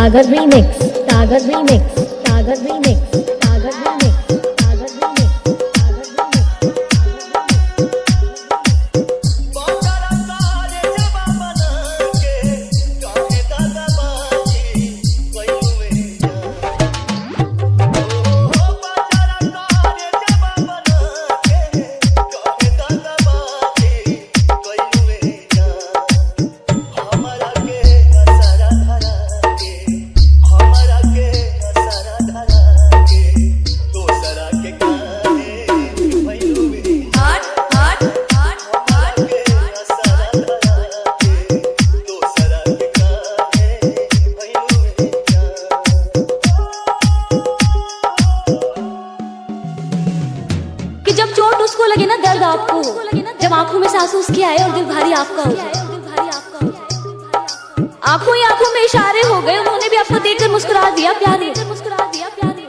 सागर remix, सागर remix, सागर remix, सागर remix, सागर remix, सागर जब चोट उसको लगे ना, दर्द आपको हो, जब आंखों में से आंसू उसके आए और दिल भारी आपका हो जाए, आंखों ही आंखों में इशारे हो गए, उन्होंने भी आपको देखकर मुस्कुरा दिया प्यार में।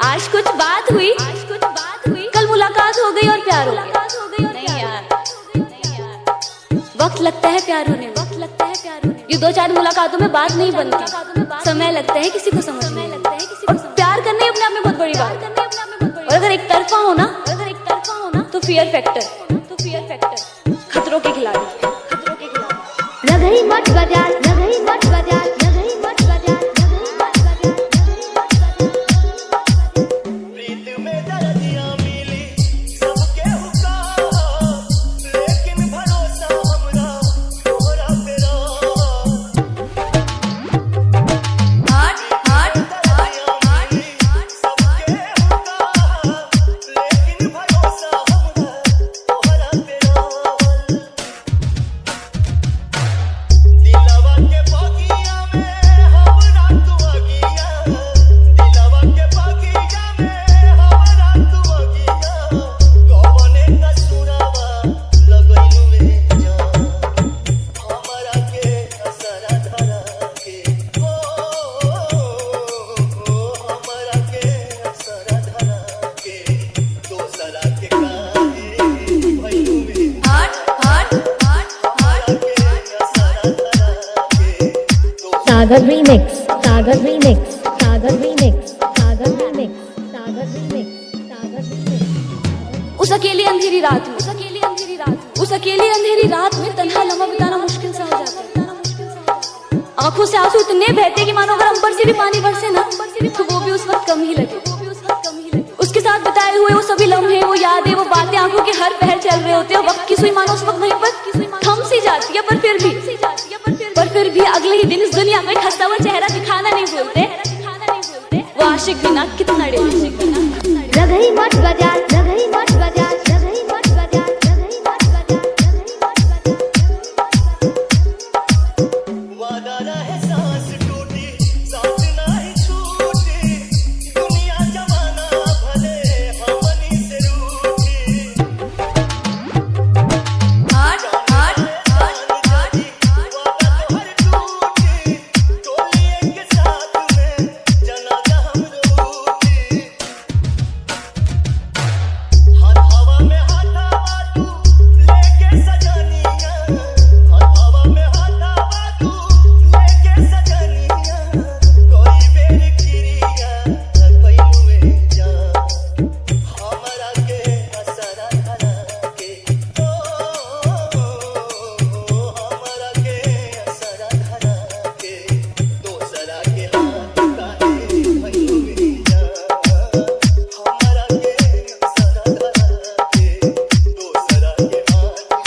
आज कुछ बात हुई, कल मुलाकात हो गई और प्यार हो गया। नहीं यार, वक्त लगता है प्यार होने में, ये दो चार मुलाकातों में बात नहीं बनती, समय लगता है किसी को समझने में। और प्यार करने अपने आप में बहुत बड़ी बात है। और अगर एक तरफा हो ना तो फियर फैक्टर, खतरों के खिलाड़ी। लगई मत बजा, लगई मत बजा, लगई मत बजा, लगई मत बजा, प्रीत में दर्दियां मिली सबके हुक्का, लेकिन भरोसा हमरा तोहरा पे रहा। सागर रीमिक्स, सागर रीमिक्स, सागर रीमिक्स, सागर रीमिक्स, सागर रीमिक्स, सागर रीमिक्स। उस अकेली अंधेरी रात में, उस अकेली अंधेरी रात में तन्हा लम्हा बिताना मुश्किल सा हो जाता है। आंखों से आंसू इतने बहते कि मानो अगर अंबर से भी पानी बरसे ना तो वो भी उस वक्त कम ही लगे। उसके साथ बिताए हुए वो सभी लम्हे, वो यादें, वो बातें आंखों के हर पहर चल रहे होते हैं। वक्त की सुई मानो उस वक्त वहीं पर थम सी जाती है, पर फिर भी अगले ही दिन इस दुनिया में हंसता हुआ चेहरा दिखाना नहीं भूलते वो आशिक भी ना कितना डेर। लगई मत बजा, लगई मत बजा, लगई मत बजा, लगई मत बजा, लगई मत बजा। वादा रहे सांस टूटी, सांस नहीं छूटी, दुनिया जमाना भले हमनी से रूठी।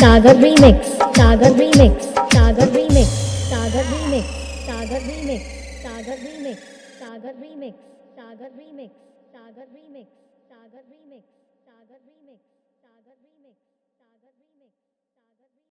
सागर रीमिक्स, सागर रीमिक्स, सागर रीमिक्स, सागर रीमिक्स, सागर रीमिक्स, सागर रीमिक्स, सागर रीमिक्स, सागर रीमिक्स, सागर रीमिक्स, सागर रीमिक्स, सागर रीमिक्स।